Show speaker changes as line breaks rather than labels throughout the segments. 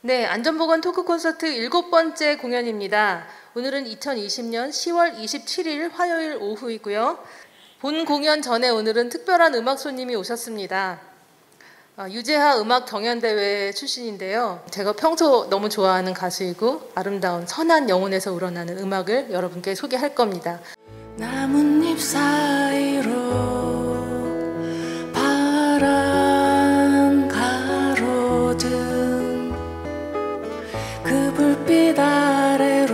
네, 안전보건 토크 콘서트 7번째 공연입니다. 오늘은 2020년 10월 27일 화요일 오후이고요. 본 공연 전에 오늘은 특별한 음악 손님이 오셨습니다. 유재하 음악 경연대회 출신인데요. 제가 평소 너무 좋아하는 가수이고 아름다운 선한 영혼에서 우러나는 음악을 여러분께 소개할 겁니다.
나뭇잎 사이로 바람 가로등 그 불빛 아래로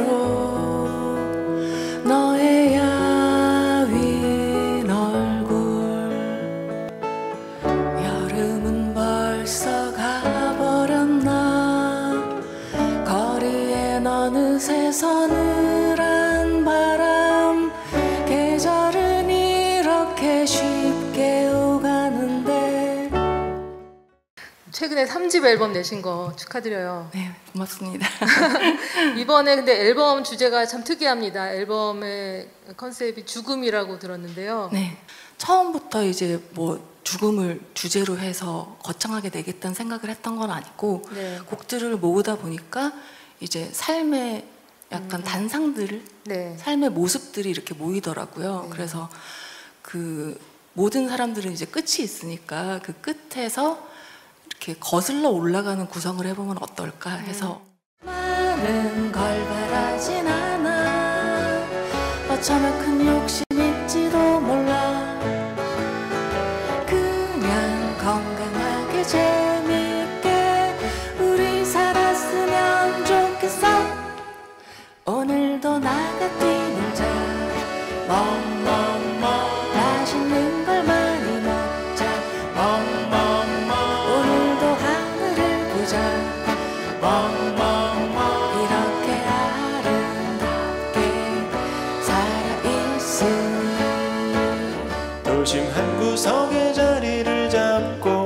너의 야윈 얼굴 여름은 벌써 가버렸나 거리엔 어느새 서늘한 바람 계절은 이렇게 쉽게 오가는데.
최근에 3집 앨범 내신 거 축하드려요.
네, 고맙습니다.
이번에 근데 앨범 주제가 참 특이합니다. 앨범의 컨셉이 죽음이라고 들었는데요.
네, 처음부터 이제 뭐 죽음을 주제로 해서 거창하게 내겠다는 생각을 했던 건 아니고
네.
곡들을 모으다 보니까 이제 삶의 약간 단상들,
네.
삶의 모습들이 이렇게 모이더라고요.
네.
그래서 그 모든 사람들은 이제 끝이 있으니까 그 끝에서 이렇게 거슬러 올라가는 구성을 해보면 어떨까 해서 많은 걸 바라진 않아 어쩌면 큰 욕심 있지도 몰라 그냥 건강하게 재밌게 우리 살았으면 좋겠어 오늘도 나가 뛰놀자 멍멍멍 맛있는 걸 많이 먹자 멍멍멍 오늘도 하늘을 보자 멍멍멍 이렇게 아름답게 살아있으니
도심 한 구석에 자리를 잡고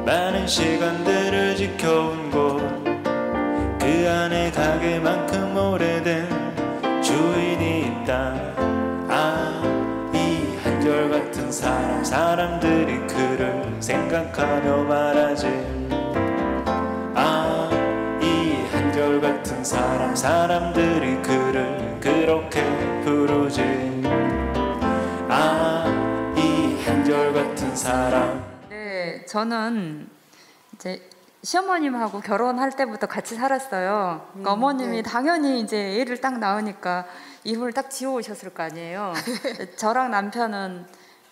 많은 시간들을 지켜온 곳 그 안에 가게만큼 오래된 주인이 있다 이 한결같은 사람들이 그를 생각하며 말하지 이 한결같은 사람들이 그를 그렇게 부르지 이 한결같은 사람.
네, 저는 이제 시어머님하고 결혼할 때부터 같이 살았어요. 그러니까 어머님이
네.
당연히 이제 애를 딱 낳으니까 이름을 딱 지어오셨을 거 아니에요. 저랑 남편은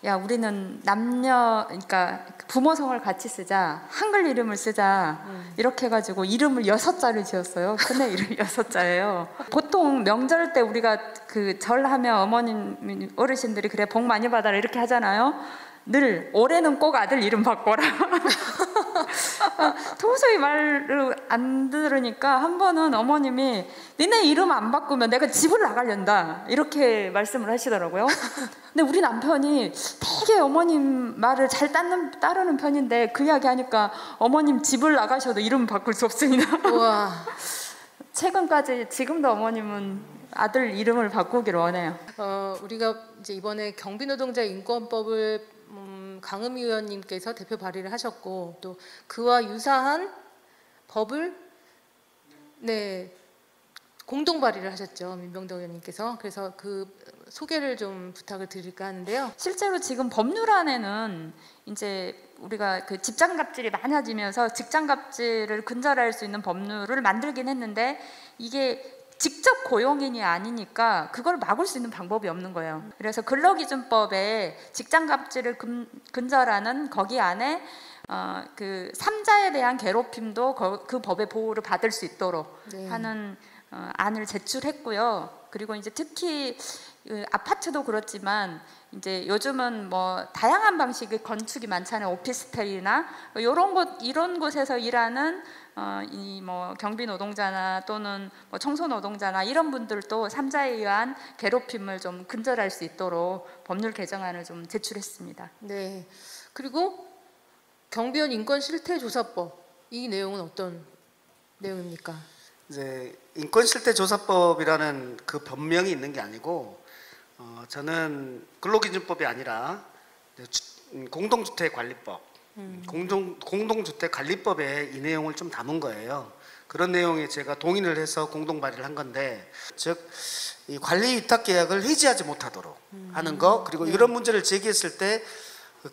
야 우리는 남녀 그러니까 부모성을 같이 쓰자 한글 이름을 쓰자 이렇게 해가지고 이름을 6자를 지었어요. 큰애 이름 6자예요. 보통 명절 때 우리가 그 절하면 어머님 어르신들이 그래 복 많이 받아라 이렇게 하잖아요. 늘 올해는 꼭 아들 이름 바꿔라. 도저히 말을 안 들으니까 한 번은 어머님이 니네 이름 안 바꾸면 내가 집을 나가련다 이렇게 말씀을 하시더라고요. 근데 우리 남편이 되게 어머님 말을 잘 따르는 편인데 그 이야기 하니까 어머님 집을 나가셔도 이름 바꿀 수 없습니다.
우와.
최근까지 지금도 어머님은 아들 이름을 바꾸기를 원해요.
우리가 이제 이번에 경비노동자 인권법을 강은미 의원님께서 대표 발의를 하셨고 또 그와 유사한 법을 공동 발의를 하셨죠. 민병덕 의원님께서. 그래서 그 소개를 좀 부탁을 드릴까 하는데요.
실제로 지금 법률안에는 이제 우리가 그 직장갑질이 많아지면서 직장갑질을 근절할 수 있는 법률을 만들긴 했는데 이게 직접 고용인이 아니니까 그걸 막을 수 있는 방법이 없는 거예요. 그래서 근로기준법에 직장갑질을 근절하는 거기 안에 그 3자에 대한 괴롭힘도 그 법의 보호를 받을 수 있도록 하는 안을 제출했고요. 그리고 이제 특히 아파트도 그렇지만 이제 요즘은 뭐 다양한 방식의 건축이 많잖아요. 오피스텔이나 이런 곳에서 일하는 이 뭐 경비 노동자나 또는 뭐 청소 노동자나 이런 분들도 3자에 의한 괴롭힘을 좀 근절할 수 있도록 법률 개정안을 좀 제출했습니다.
네. 그리고 경비원 인권 실태 조사법 이 내용은 어떤 내용입니까?
이제 인권실태조사법이라는 그 법명이 있는 게 아니고 저는 근로기준법이 아니라 공동주택관리법 공동주택 관리법에 이 내용을 좀 담은 거예요. 그런 내용에 제가 동의를 해서 공동 발의를 한 건데, 즉 이 관리 위탁 계약을 해지하지 못하도록 하는 거, 그리고 이런 문제를 제기했을 때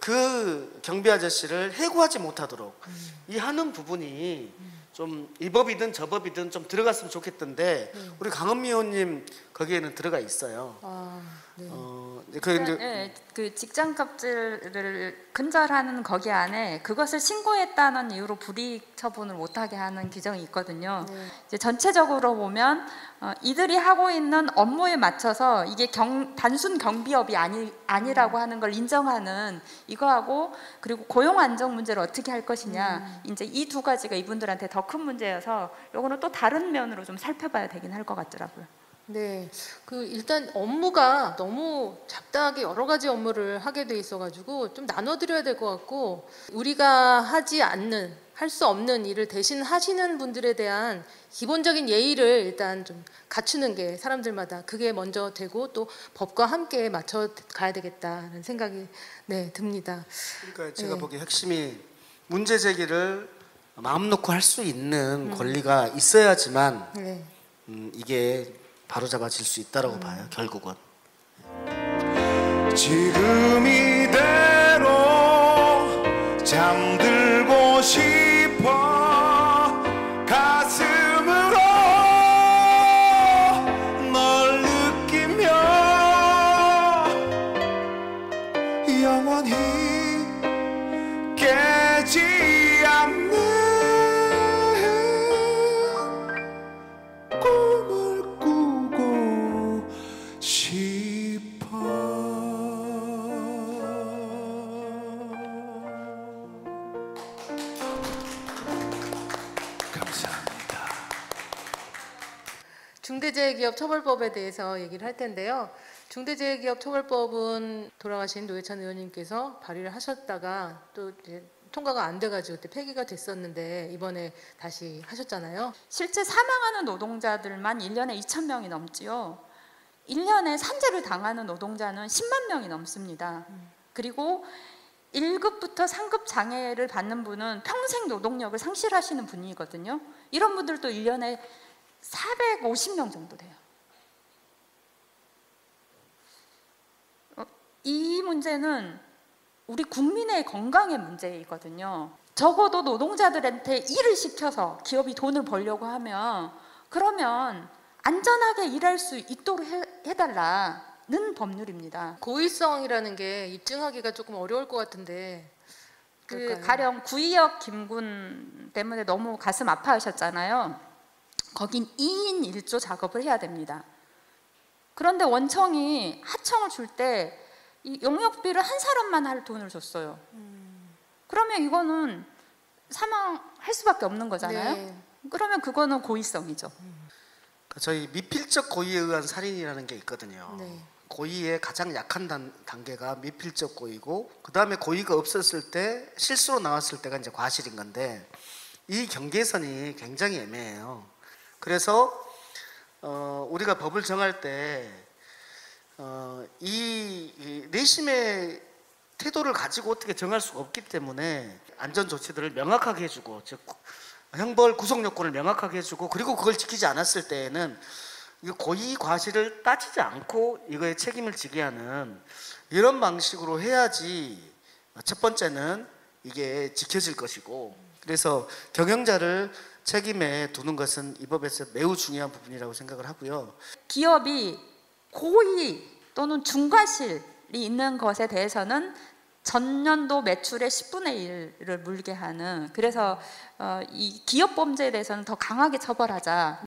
그 경비 아저씨를 해고하지 못하도록 이 하는 부분이 좀 이 법이든 저 법이든 좀 들어갔으면 좋겠던데 우리 강은미 의원님 거기에는 들어가 있어요.
네.
그 직장 갑질을 근절하는 거기 안에 그것을 신고했다는 이유로 불이익 처분을 못하게 하는 규정이 있거든요. 이제 전체적으로 보면 이들이 하고 있는 업무에 맞춰서 이게 단순 경비업이 아니라고 하는 걸 인정하는 이거하고, 그리고 고용 안정 문제를 어떻게 할 것이냐, 이제 이 두 가지가 이분들한테 더 큰 문제여서 요거는 또 다른 면으로 좀 살펴봐야 되긴 할 것 같더라고요.
네, 일단 업무가 너무 잡다하게 여러 가지 업무를 하게 돼 있어가지고 좀 나눠드려야 될 것 같고, 우리가 하지 않는, 할 수 없는 일을 대신 하시는 분들에 대한 기본적인 예의를 일단 좀 갖추는 게 사람들마다 그게 먼저 되고, 또 법과 함께 맞춰 가야 되겠다는 생각이 듭니다.
그러니까 제가 보기에 핵심이 문제 제기를 마음 놓고 할 수 있는 권리가 있어야지만 이게 바로잡아질 수 있다라고 봐요. 결국은
지금 이대로 잠들고 싶어 가슴으로 널 느끼며 영원히 깨지 않는 꿈을 꾸고 싶어. 감사합니다.
중대재해기업처벌법에 대해서 얘기를 할 텐데요. 중대재해기업처벌법은 돌아가신 노회찬 의원님께서 발의를 하셨다가 또 이제 통과가 안 돼가지고 그때 폐기가 됐었는데 이번에 다시 하셨잖아요.
실제 사망하는 노동자들만 1년에 2,000명이 넘지요. 1년에 산재를 당하는 노동자는 10만 명이 넘습니다. 그리고 1급부터 3급 장애를 받는 분은 평생 노동력을 상실하시는 분이거든요. 이런 분들도 1년에 450명 정도 돼요. 이 문제는 우리 국민의 건강의 문제이거든요. 적어도 노동자들한테 일을 시켜서 기업이 돈을 벌려고 하면, 그러면 안전하게 일할 수 있도록 해달라는 법률입니다.
고의성이라는 게 입증하기가 조금 어려울 것 같은데,
가령 구의역 김군 때문에 너무 가슴 아파하셨잖아요. 거긴 2인 1조 작업을 해야 됩니다. 그런데 원청이 하청을 줄 때 이 용역비를 한 사람만 할 돈을 줬어요. 그러면 이거는 사망할 수밖에 없는 거잖아요.
네.
그러면 그거는 고의성이죠.
저희 미필적 고의에 의한 살인이라는 게 있거든요.
네.
고의의 가장 약한 단계가 미필적 고의고, 그 다음에 고의가 없었을 때, 실수로 나왔을 때가 이제 과실인 건데, 이 경계선이 굉장히 애매해요. 그래서 우리가 법을 정할 때 이 내심의 태도를 가지고 어떻게 정할 수가 없기 때문에 안전 조치들을 명확하게 해주고, 즉 형벌 구속 요건을 명확하게 해주고, 그리고 그걸 지키지 않았을 때에는 고의 과실을 따지지 않고 이거에 책임을 지게 하는 이런 방식으로 해야지 첫 번째는 이게 지켜질 것이고, 그래서 경영자를 책임에 두는 것은 이 법에서 매우 중요한 부분이라고 생각을 하고요.
기업이 고의 또는 중과실이 있는 것에 대해서는 전년도 매출의 10분의 1을 물게 하는, 그래서 이 기업 범죄에 대해서는 더 강하게 처벌하자.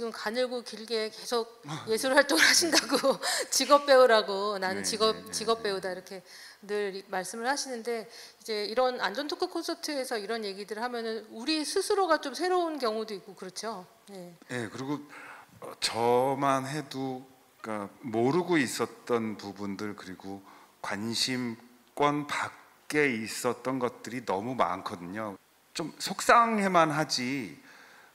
지금 가늘고 길게 계속 예술 활동을 하신다고 직업 배우라고 나는 직업 배우다 이렇게 늘 말씀을 하시는데 이제 이런 안전 토크 콘서트에서 이런 얘기들을 하면은 우리 스스로가 좀 새로운 경우도 있고 그렇죠. 네.
예, 그리고 저만 해도 그러니까 모르고 있었던 부분들 그리고 관심권 밖에 있었던 것들이 너무 많거든요. 좀 속상해만 하지.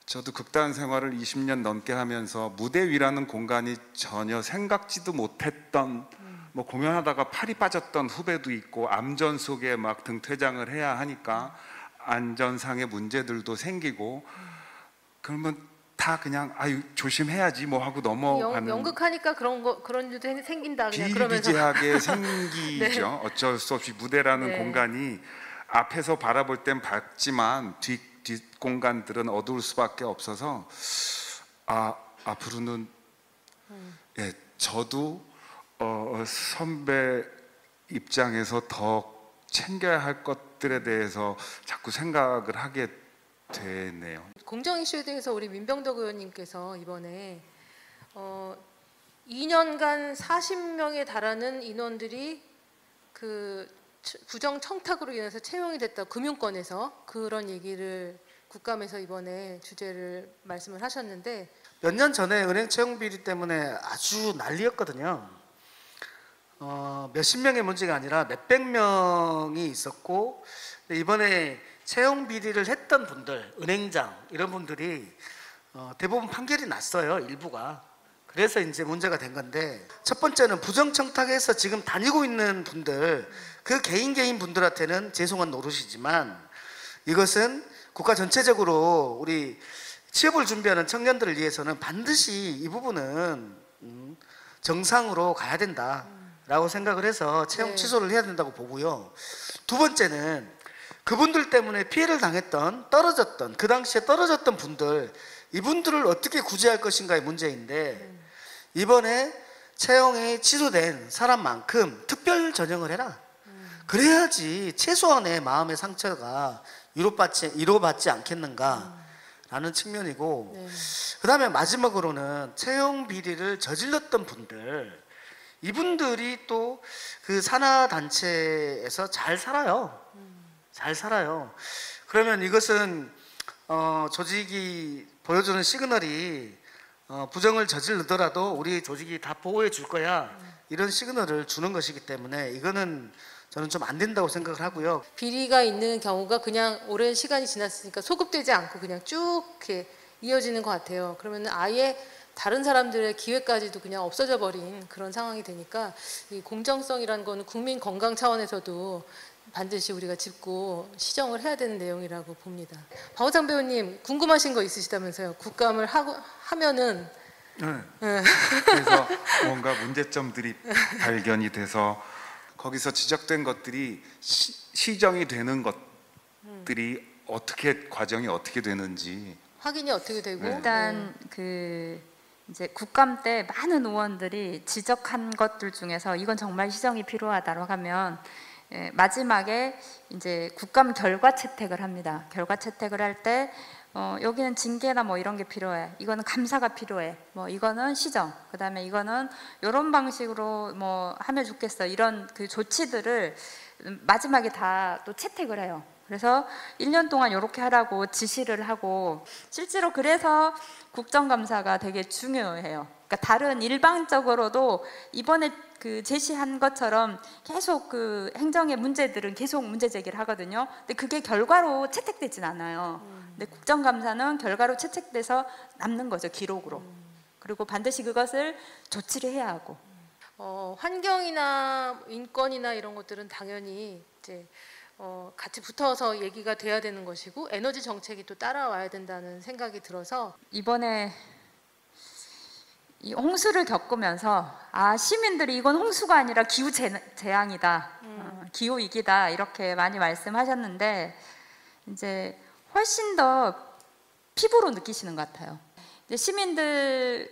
저도 극단 생활을 20년 넘게 하면서 무대 위라는 공간이 전혀 생각지도 못했던 뭐 공연하다가 팔이 빠졌던 후배도 있고 암전 속에 막 등퇴장을 해야 하니까 안전상의 문제들도 생기고 그러면 다 그냥 아유 조심해야지 뭐 하고 넘어가는
연극하니까 그런 일도 생긴다 그냥 그러면서
비일비재하게 생기죠.
네.
어쩔 수 없이 무대라는
네.
공간이 앞에서 바라볼 땐 밝지만 뒷 공간들은 어두울 수밖에 없어서 앞으로는 예, 저도 선배 입장에서 더 챙겨야 할 것들에 대해서 자꾸 생각을 하게 되네요.
공정 이슈에 대해서 우리 민병덕 의원님께서 이번에 2년간 40명에 달하는 인원들이 그 부정 청탁으로 인해서 채용이 됐다 금융권에서 그런 얘기를 국감에서 이번에 주제를 말씀을 하셨는데
몇 년 전에 은행 채용 비리 때문에 아주 난리였거든요. 몇십 명의 문제가 아니라 몇백 명이 있었고 이번에 채용 비리를 했던 분들, 은행장 이런 분들이 대부분 판결이 났어요. 일부가. 그래서 이제 문제가 된 건데 첫 번째는 부정청탁에서 지금 다니고 있는 분들 그 개인 분들한테는 죄송한 노릇이지만 이것은 국가 전체적으로 우리 취업을 준비하는 청년들을 위해서는 반드시 이 부분은 정상으로 가야 된다라고 생각을 해서 채용
네.
취소를 해야 된다고 보고요. 두 번째는 그분들 때문에 피해를 당했던 떨어졌던 그 당시에 떨어졌던 분들 이분들을 어떻게 구제할 것인가의 문제인데 이번에 채용이 취소된 사람만큼 특별 전형을 해라. 그래야지 최소한의 마음의 상처가 위로받지 않겠는가라는 측면이고
네.
그 다음에 마지막으로는 채용 비리를 저질렀던 분들 이분들이 또 그 산하단체에서 잘 살아요. 잘 살아요. 그러면 이것은 조직이 보여주는 시그널이 부정을 저지르더라도 우리 조직이 다 보호해 줄 거야 이런 시그널을 주는 것이기 때문에 이거는 저는 좀 안 된다고 생각을 하고요.
비리가 있는 경우가 그냥 오랜 시간이 지났으니까 소급되지 않고 그냥 쭉 이렇게 이어지는 것 같아요. 그러면 아예 다른 사람들의 기회까지도 그냥 없어져 버린 그런 상황이 되니까 이 공정성이라는 거는 국민 건강 차원에서도 반드시 우리가 짚고 시정을 해야 되는 내용이라고 봅니다. 박호상 배우님 궁금하신 거 있으시다면서요? 국감을 하면은
네. 그래서 뭔가 문제점들이 발견이 돼서 거기서 지적된 것들이 시정이 되는 것들이 어떻게 과정이 어떻게 되는지
확인이 어떻게 되고
일단 이제 국감 때 많은 의원들이 지적한 것들 중에서 이건 정말 시정이 필요하다고 하면 마지막에 이제 국감 결과 채택을 합니다. 결과 채택을 할 때 여기는 징계나 뭐 이런 게 필요해. 이거는 감사가 필요해. 뭐 이거는 시정. 그다음에 이거는 이런 방식으로 뭐 하면 좋겠어. 이런 그 조치들을 마지막에 다 또 채택을 해요. 그래서 1년 동안 이렇게 하라고 지시를 하고 실제로 그래서 국정감사가 되게 중요해요. 그러니까 다른 일방적으로도 이번에 그 제시한 것처럼 계속 그 행정의 문제들은 계속 문제 제기를 하거든요. 근데 그게 결과로 채택되진 않아요. 근데 국정감사는 결과로 채택돼서 남는 거죠, 기록으로. 그리고 반드시 그것을 조치를 해야 하고.
환경이나 인권이나 이런 것들은 당연히 이제 같이 붙어서 얘기가 돼야 되는 것이고 에너지 정책이 또 따라와야 된다는 생각이 들어서
이번에 이 홍수를 겪으면서 시민들이 이건 홍수가 아니라 기후 재앙이다, 기후 위기다 이렇게 많이 말씀하셨는데 이제 훨씬 더 피부로 느끼시는 것 같아요. 이제 시민들이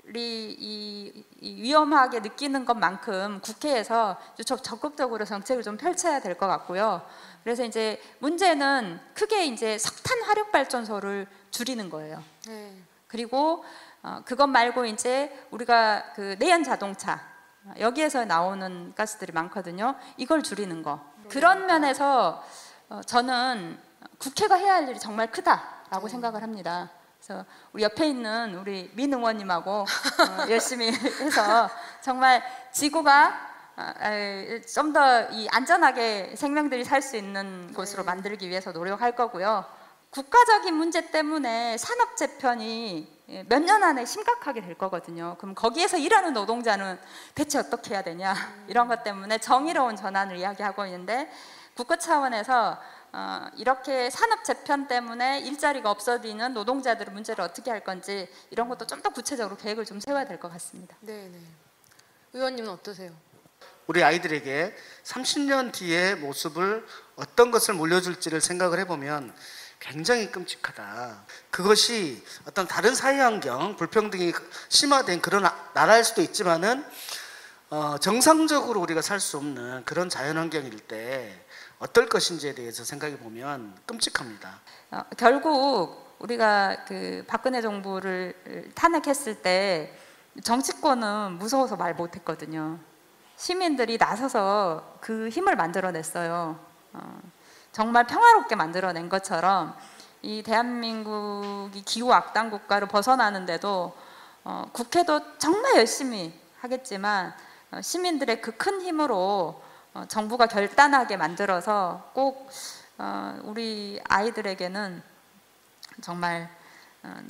이 위험하게 느끼는 것만큼 국회에서 적극적으로 정책을 좀 펼쳐야 될 것 같고요. 그래서 이제 문제는 크게 이제 석탄 화력 발전소를 줄이는 거예요.
네.
그리고 그것 말고 이제 우리가 그 내연 자동차 여기에서 나오는 가스들이 많거든요. 이걸 줄이는 거. 그런 면에서 저는 국회가 해야 할 일이 정말 크다라고 생각을 합니다. 그래서 우리 옆에 있는 우리 민 의원님하고 열심히 해서 정말 지구가 좀 더 이 안전하게 생명들이 살 수 있는 곳으로 만들기 위해서 노력할 거고요. 국가적인 문제 때문에 산업 재편이 몇 년 안에 심각하게 될 거거든요. 그럼 거기에서 일하는 노동자는 대체 어떻게 해야 되냐 이런 것 때문에 정의로운 전환을 이야기하고 있는데 국가 차원에서 이렇게 산업 재편 때문에 일자리가 없어지는 노동자들의 문제를 어떻게 할 건지 이런 것도 좀 더 구체적으로 계획을 좀 세워야 될 것 같습니다.
네. 의원님은 어떠세요?
우리 아이들에게 30년 뒤의 모습을 어떤 것을 물려줄지를 생각을 해보면 굉장히 끔찍하다. 그것이 어떤 다른 사회환경, 불평등이 심화된 그런 나라일 수도 있지만은 정상적으로 우리가 살 수 없는 그런 자연환경일 때 어떨 것인지에 대해서 생각해 보면 끔찍합니다.
결국 우리가 그 박근혜 정부를 탄핵했을 때 정치권은 무서워서 말 못했거든요. 시민들이 나서서 그 힘을 만들어냈어요. 정말 평화롭게 만들어낸 것처럼 이 대한민국이 기후 악당 국가로 벗어나는데도 국회도 정말 열심히 하겠지만 시민들의 그 큰 힘으로 정부가 결단하게 만들어서 꼭 우리 아이들에게는 정말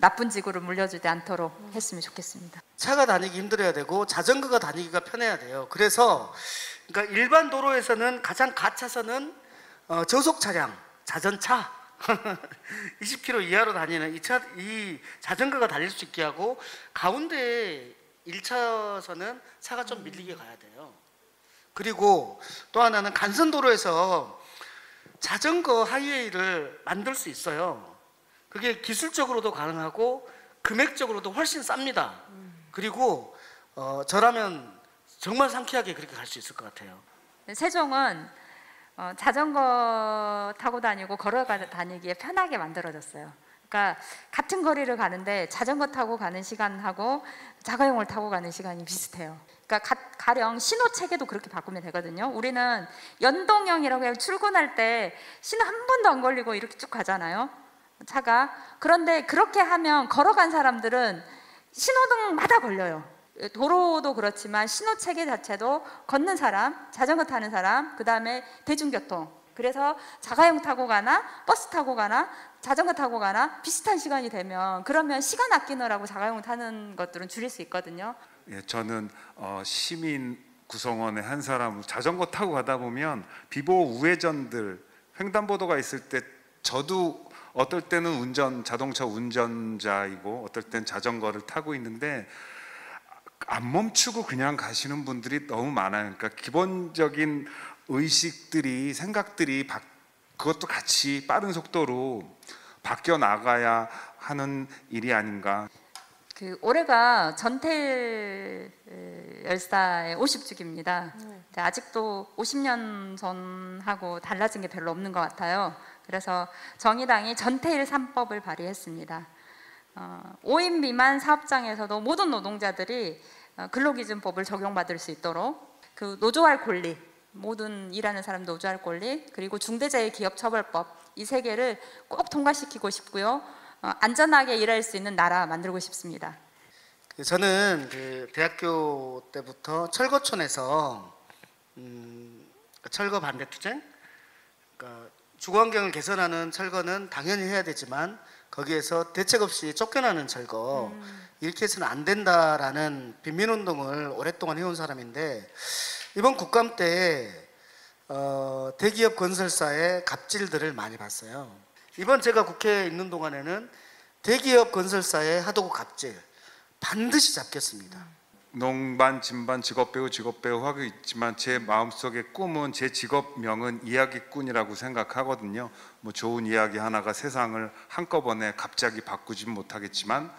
나쁜 지구를 물려주지 않도록 했으면 좋겠습니다.
차가 다니기 힘들어야 되고 자전거가 다니기가 편해야 돼요. 그래서 그러니까 일반 도로에서는 가장 가차선은 저속 차량, 자전차 20km 이하로 다니는 이 자전거가 달릴 수 있게 하고 가운데 1차선은 차가 좀 밀리게 가야 돼요. 그리고 또 하나는 간선도로에서 자전거 하이웨이를 만들 수 있어요. 그게 기술적으로도 가능하고 금액적으로도 훨씬 쌉니다. 그리고 저라면 정말 상쾌하게 그렇게 갈 수 있을 것 같아요.
세종은 자전거 타고 다니고 걸어 다니기에 편하게 만들어졌어요. 그러니까 같은 거리를 가는데 자전거 타고 가는 시간하고 자가용을 타고 가는 시간이 비슷해요. 그러니까 가령 신호 체계도 그렇게 바꾸면 되거든요. 우리는 연동형이라고 해서 출근할 때 신호 한 번도 안 걸리고 이렇게 쭉 가잖아요. 차가. 그런데 그렇게 하면 걸어간 사람들은 신호등마다 걸려요. 도로도 그렇지만 신호 체계 자체도 걷는 사람, 자전거 타는 사람, 그 다음에 대중교통. 그래서 자가용 타고 가나 버스 타고 가나 자전거 타고 가나 비슷한 시간이 되면 그러면 시간 아끼느라고 자가용 타는 것들은 줄일 수 있거든요.
예, 저는 시민 구성원의 한 사람으로 자전거 타고 가다 보면 비보호 우회전들 횡단보도가 있을 때 저도 어떨 때는 자동차 운전자이고 어떨 땐 자전거를 타고 있는데 안 멈추고 그냥 가시는 분들이 너무 많아요. 그러니까 기본적인 의식들이 생각들이 그것도 같이 빠른 속도로 바뀌어 나가야 하는 일이 아닌가.
올해가 전태일 열사의 50주기입니다. 아직도 50년 전하고 달라진 게 별로 없는 것 같아요. 그래서 정의당이 전태일 3법을 발의했습니다. 5인 미만 사업장에서도 모든 노동자들이 근로기준법을 적용받을 수 있도록 그 노조할 권리, 모든 일하는 사람 노조할 권리, 그리고 중대재해기업처벌법 이 세 개를 꼭 통과시키고 싶고요. 안전하게 일할 수 있는 나라 만들고 싶습니다.
저는 그 대학교 때부터 철거촌에서 철거 반대 투쟁, 그러니까 주거환경을 개선하는 철거는 당연히 해야 되지만 거기에서 대책 없이 쫓겨나는 철거 이렇게 해서는 안 된다라는 빈민운동을 오랫동안 해온 사람인데 이번 국감 때 대기업 건설사의 갑질들을 많이 봤어요. 이번 제가 국회에 있는 동안에는 대기업 건설사의 하도급 갑질 반드시 잡겠습니다.
농반, 진반, 직업배우 하고 있지만 제 마음속의 꿈은 제 직업명은 이야기꾼이라고 생각하거든요. 뭐 좋은 이야기 하나가 세상을 한꺼번에 갑자기 바꾸진 못하겠지만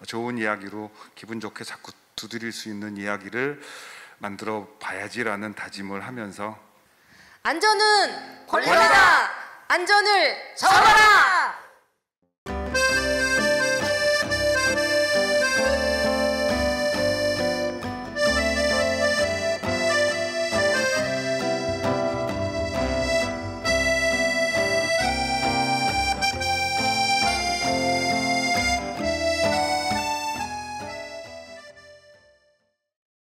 좋은 이야기로 기분 좋게 자꾸 두드릴 수 있는 이야기를 만들어 봐야지라는 다짐을 하면서
안전은 권리다. 안전을 잡아라.